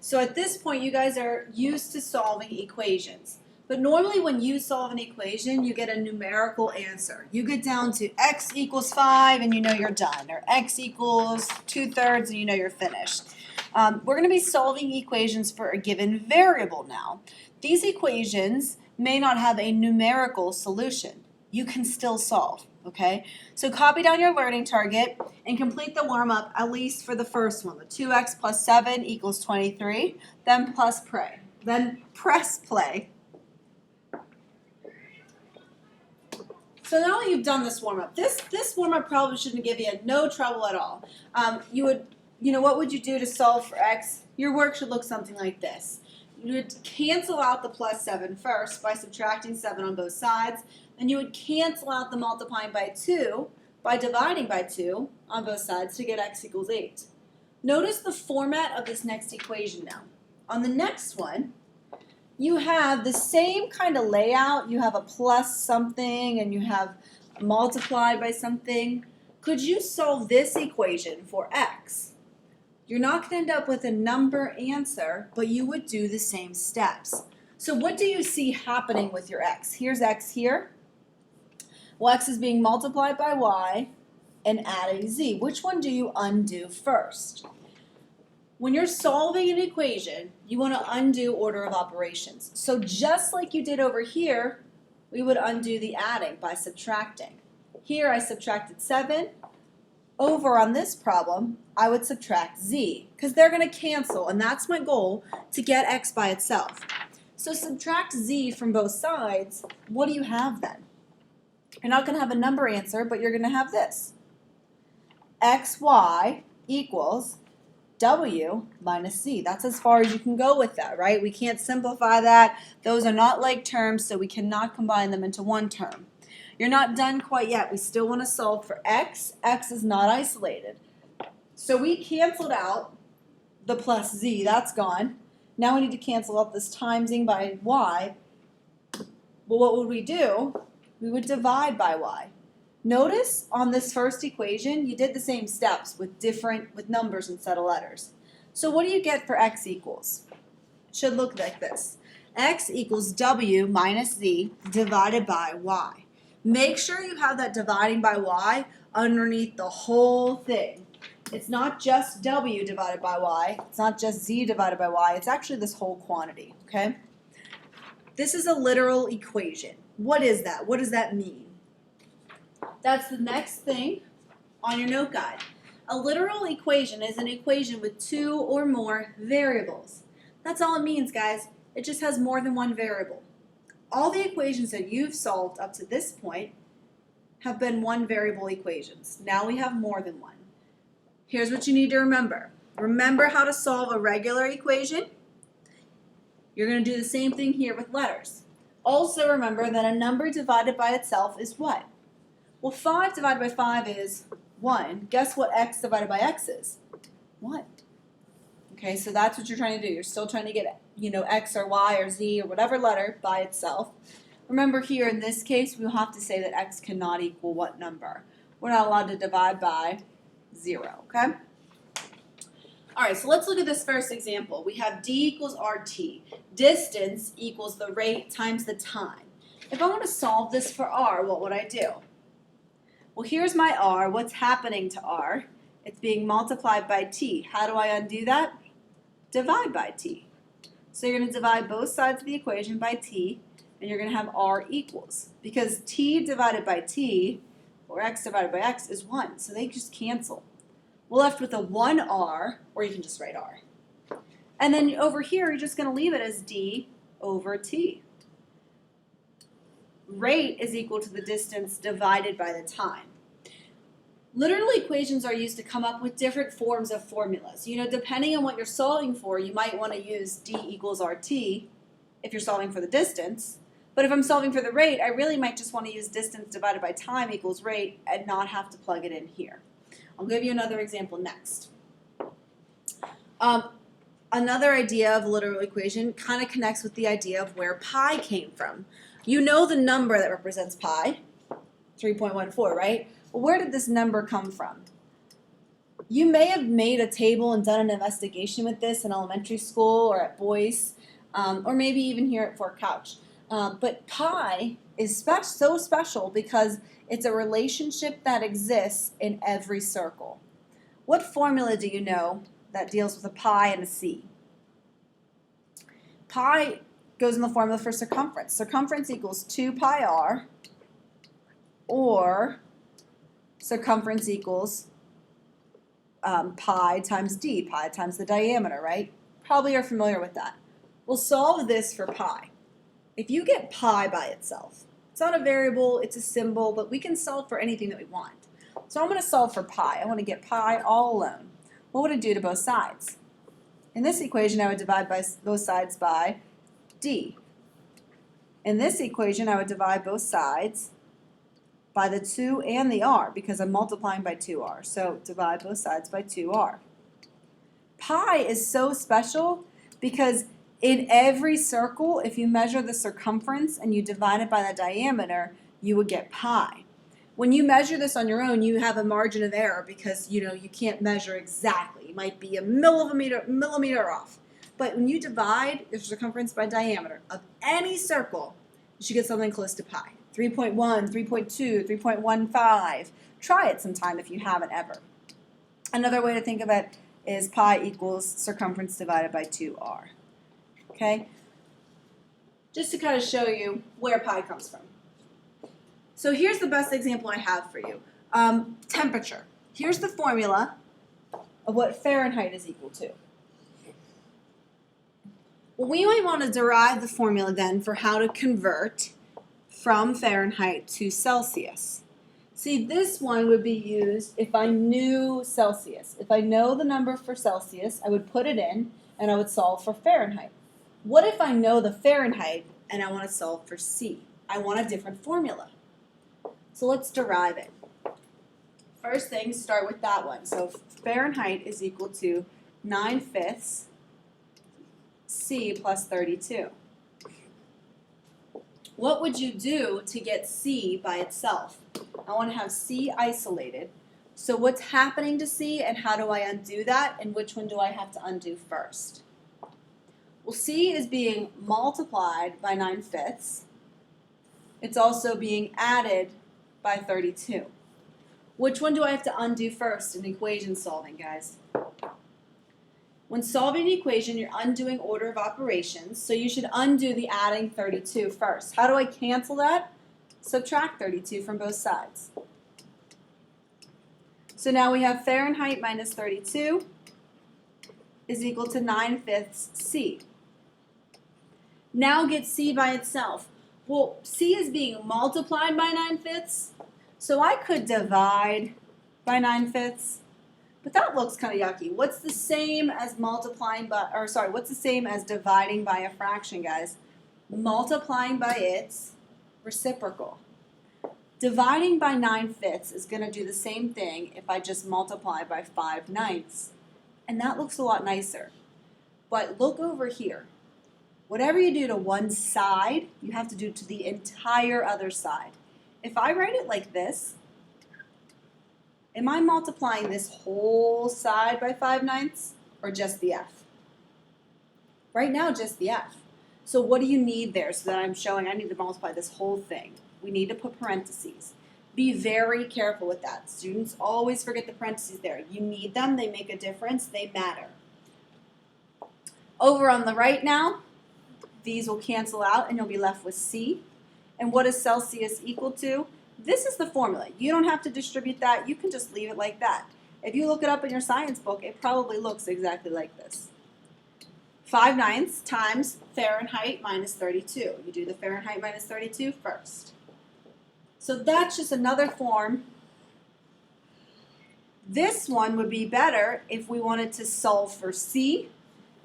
So at this point, you guys are used to solving equations. But normally when you solve an equation, you get a numerical answer. You get down to x equals 5 and you know you're done, or x equals 2/3 and you know you're finished. We're going to be solving equations for a given variable now. These equations may not have a numerical solution. You can still solve, okay? So copy down your learning target and complete the warm-up at least for the first one, the 2x plus 7 equals 23, then press play. So now that you've done this warm-up, this warm-up probably shouldn't give you no trouble at all. What would you do to solve for x? Your work should look something like this. You would cancel out the plus 7 first by subtracting 7 on both sides, and you would cancel out the multiplying by 2 by dividing by 2 on both sides to get x equals 8. Notice the format of this next equation now. On the next one, you have the same kind of layout. You have a plus something and you have multiplied by something. Could you solve this equation for x? You're not going to end up with a number answer, but you would do the same steps. So what do you see happening with your x? Here's x here. Well, x is being multiplied by y and adding z. Which one do you undo first? When you're solving an equation, you want to undo order of operations. So just like you did over here, we would undo the adding by subtracting. Here I subtracted 7. Over on this problem, I would subtract z, because they're going to cancel, and that's my goal, to get x by itself. So subtract z from both sides. What do you have then? You're not going to have a number answer, but you're going to have this. xy equals w minus z. That's as far as you can go with that, right? We can't simplify that. Those are not like terms, so we cannot combine them into one term. You're not done quite yet. We still want to solve for x. X is not isolated. So we canceled out the plus z. That's gone. Now we need to cancel out this timesing by y. Well, what would we do? We would divide by y. Notice on this first equation, you did the same steps with numbers instead of letters. So what do you get for x equals? It should look like this. X equals w minus z divided by y. Make sure you have that dividing by y underneath the whole thing. It's not just w divided by y. It's not just z divided by y. It's actually this whole quantity, okay? This is a literal equation. What is that? What does that mean? That's the next thing on your note guide. A literal equation is an equation with 2 or more variables. That's all it means, guys. It just has more than one variable. All the equations that you've solved up to this point have been one variable equations. Now we have more than one. Here's what you need to remember. Remember how to solve a regular equation. You're going to do the same thing here with letters. Also remember that a number divided by itself is what? Well, 5 divided by 5 is 1. Guess what x divided by x is? 1. Okay, so that's what you're trying to do. You're still trying to get, x or y or z or whatever letter by itself. Remember here in this case, we'll have to say that x cannot equal what number? We're not allowed to divide by 0, okay? All right, so let's look at this first example. We have d equals rt. Distance equals the rate times the time. If I want to solve this for r, what would I do? Well, here's my r. What's happening to r? It's being multiplied by t. How do I undo that? Divide by t. So you're going to divide both sides of the equation by t, and you're going to have r equals. Because t divided by t, or x divided by x, is 1. So they just cancel. We're left with a 1r, or you can just write r. And then over here, you're just going to leave it as d over t. Rate is equal to the distance divided by the time. Literal equations are used to come up with different forms of formulas. Depending on what you're solving for, you might want to use d equals rt if you're solving for the distance. But if I'm solving for the rate, I really might just want to use distance divided by time equals rate and not have to plug it in here. I'll give you another example next. Another idea of a literal equation kind of connects with the idea of where pi came from. You know the number that represents pi, 3.14, right? Well, where did this number come from? You may have made a table and done an investigation with this in elementary school or at Boyce, or maybe even here at Fort Couch. But pi is so special because it's a relationship that exists in every circle. What formula do you know that deals with a pi and a c? Pi goes in the formula for circumference. Circumference equals 2 pi r, or circumference equals pi times d, pi times the diameter, right? Probably are familiar with that. We'll solve this for pi. If you get pi by itself, it's not a variable, it's a symbol, but we can solve for anything that we want. So I'm going to solve for pi. I want to get pi all alone. What would it do to both sides? In this equation, I would divide both sides by d. In this equation, I would divide both sides by the 2 and the r because I'm multiplying by 2r. So divide both sides by 2r. Pi is so special because in every circle, if you measure the circumference and you divide it by the diameter, you would get pi. When you measure this on your own, you have a margin of error because you can't measure exactly. You might be a millimeter off. But when you divide the circumference by diameter of any circle, you should get something close to pi. 3.1, 3.2, 3.15. Try it sometime if you haven't ever. Another way to think of it is pi equals circumference divided by 2r. Okay? Just to kind of show you where pi comes from. So here's the best example I have for you. Temperature. Here's the formula of what Fahrenheit is equal to. Well, we might want to derive the formula then for how to convert from Fahrenheit to Celsius. See, this one would be used if I knew Celsius. If I know the number for Celsius, I would put it in and I would solve for Fahrenheit. What if I know the Fahrenheit and I want to solve for C? I want a different formula. So let's derive it. First thing, start with that one. So Fahrenheit is equal to 9/5 C plus 32. What would you do to get C by itself? I want to have C isolated. So what's happening to C and how do I undo that? And which one do I have to undo first? Well, C is being multiplied by 9/5. It's also being added by 32. Which one do I have to undo first in equation solving, guys? When solving an equation, you're undoing order of operations, so you should undo the adding 32 first. How do I cancel that? Subtract 32 from both sides. So now we have Fahrenheit minus 32 is equal to 9/5 C. Now get C by itself. Well, C is being multiplied by 9/5, so I could divide by 9/5. But that looks kind of yucky. What's the same as what's the same as dividing by a fraction, guys? Multiplying by its reciprocal. Dividing by 9/5 is going to do the same thing if I just multiply by 5/9. And that looks a lot nicer. But look over here. Whatever you do to one side, you have to do to the entire other side. If I write it like this, am I multiplying this whole side by 5/9 or just the F? Right now, just the F. So what do you need there so that I'm showing I need to multiply this whole thing? We need to put parentheses. Be very careful with that. Students always forget the parentheses there. You need them. They make a difference. They matter. Over on the right now, these will cancel out and you'll be left with C. And what is Celsius equal to? This is the formula. You don't have to distribute that. You can just leave it like that. If you look it up in your science book, it probably looks exactly like this. 5/9 times Fahrenheit minus 32. You do the Fahrenheit minus 32 first. So that's just another form. This one would be better if we wanted to solve for C.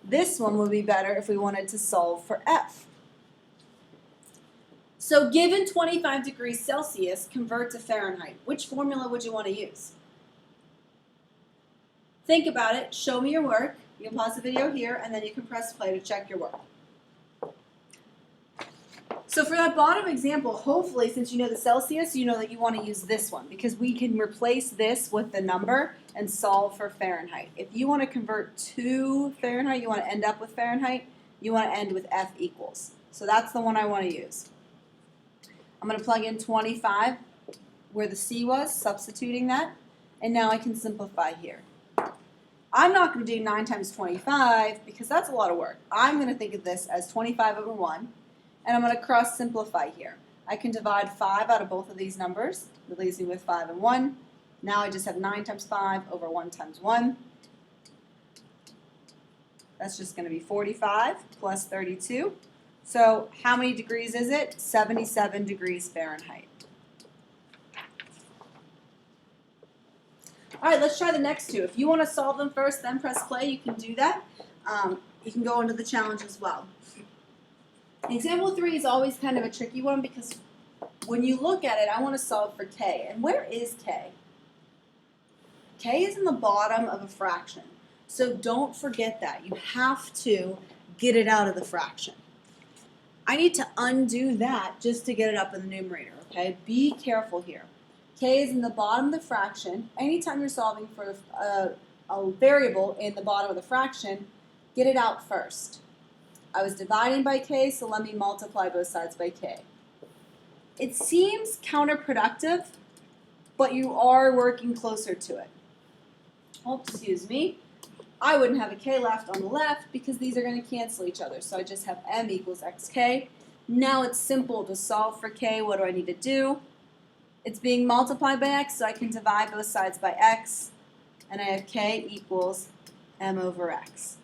This one would be better if we wanted to solve for F. So given 25 degrees Celsius, convert to Fahrenheit. Which formula would you want to use? Think about it. Show me your work. You can pause the video here, and then you can press play to check your work. So for that bottom example, hopefully, since you know the Celsius, you know that you want to use this one because we can replace this with the number and solve for Fahrenheit. If you want to convert to Fahrenheit, you want to end up with Fahrenheit, you want to end with F equals. So that's the one I want to use. I'm going to plug in 25 where the C was, substituting that, and now I can simplify here. I'm not going to do 9 times 25 because that's a lot of work. I'm going to think of this as 25 over 1. And I'm going to cross simplify here. I can divide 5 out of both of these numbers. It leaves me with 5 and 1. Now I just have 9 times 5 over 1 times 1. That's just going to be 45 plus 32. So how many degrees is it? 77 degrees Fahrenheit. All right, let's try the next two. If you want to solve them first, then press play, you can do that. You can go into the challenge as well. Example 3 is always kind of a tricky one because when you look at it, I want to solve for k. And where is k? K is in the bottom of a fraction. So don't forget that. You have to get it out of the fraction. I need to undo that just to get it up in the numerator, okay? Be careful here. K is in the bottom of the fraction. Anytime you're solving for a variable in the bottom of the fraction, get it out first. I was dividing by k, so let me multiply both sides by k. It seems counterproductive, but you are working closer to it. Oh, excuse me. I wouldn't have a k left on the left because these are going to cancel each other. So I just have m equals xk. Now it's simple to solve for k. What do I need to do? It's being multiplied by x, so I can divide both sides by x. And I have k equals m over x.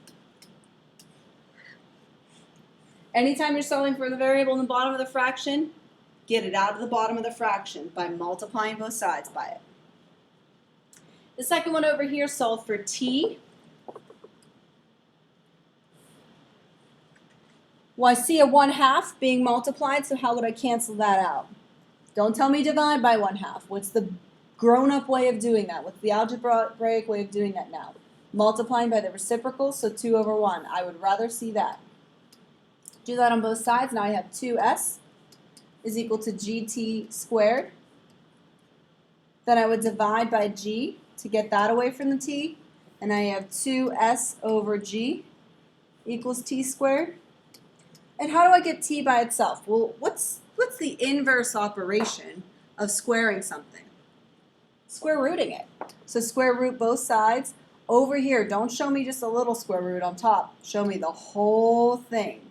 Anytime you're solving for the variable in the bottom of the fraction, get it out of the bottom of the fraction by multiplying both sides by it. The second one over here, solve for t. Well, I see a 1/2 being multiplied, so how would I cancel that out? Don't tell me divide by 1/2. What's the grown-up way of doing that? What's the algebraic way of doing that now? Multiplying by the reciprocal, so 2 over 1. I would rather see that. Do that on both sides. Now I have 2s is equal to gt squared. Then I would divide by g to get that away from the t. And I have 2s over g equals t squared. And how do I get t by itself? Well, what's the inverse operation of squaring something? Square rooting it. So square root both sides. Over here, don't show me just a little square root on top. Show me the whole thing.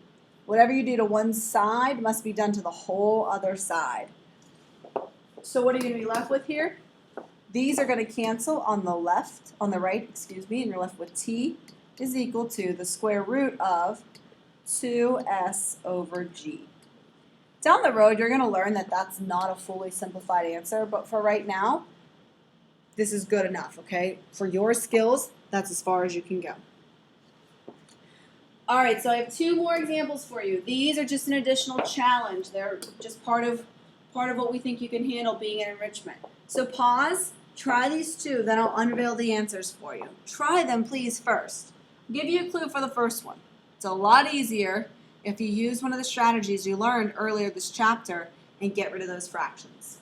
Whatever you do to one side must be done to the whole other side. So what are you going to be left with here? These are going to cancel on the left, on the right, excuse me, and you're left with t is equal to the square root of 2s over g. Down the road, you're going to learn that that's not a fully simplified answer, but for right now, this is good enough, okay? For your skills, that's as far as you can go. All right, so I have 2 more examples for you. These are just an additional challenge. They're just part of what we think you can handle being in enrichment. So pause, try these 2, then I'll unveil the answers for you. Try them, please, first. I'll give you a clue for the first one. It's a lot easier if you use one of the strategies you learned earlier this chapter and get rid of those fractions.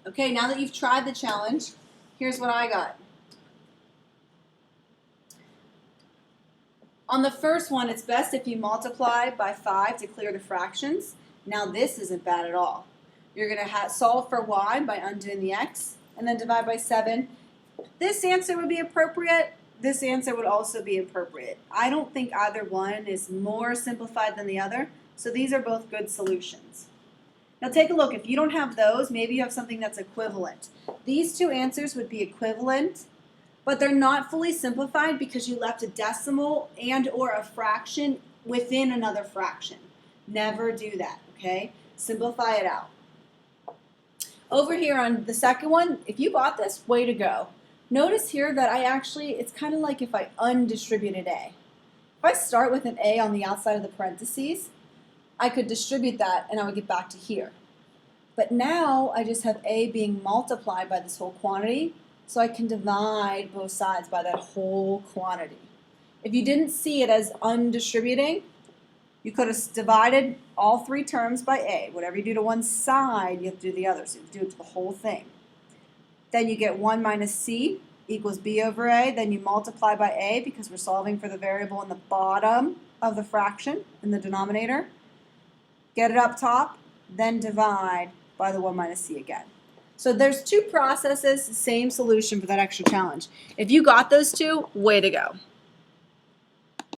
Okay, now that you've tried the challenge, here's what I got. On the first one, it's best if you multiply by 5 to clear the fractions. Now this isn't bad at all. You're going to solve for y by undoing the x, and then divide by 7. This answer would be appropriate. This answer would also be appropriate. I don't think either one is more simplified than the other, so these are both good solutions. Now take a look. If you don't have those, maybe you have something that's equivalent. These 2 answers would be equivalent, but they're not fully simplified because you left a decimal and or a fraction within another fraction. Never do that, okay? Simplify it out. Over here on the second one, if you got this, way to go. Notice here that it's kind of like if I undistributed A. If I start with an A on the outside of the parentheses, I could distribute that and I would get back to here. But now I just have A being multiplied by this whole quantity, so I can divide both sides by that whole quantity. If you didn't see it as undistributing, you could have divided all three terms by a. Whatever you do to one side, you have to do the other. So you have to do it to the whole thing. Then you get 1 minus c equals b over a. Then you multiply by a because we're solving for the variable in the bottom of the fraction in the denominator. Get it up top, then divide by the 1 minus c again. So there's two processes, same solution for that extra challenge. If you got those two, way to go.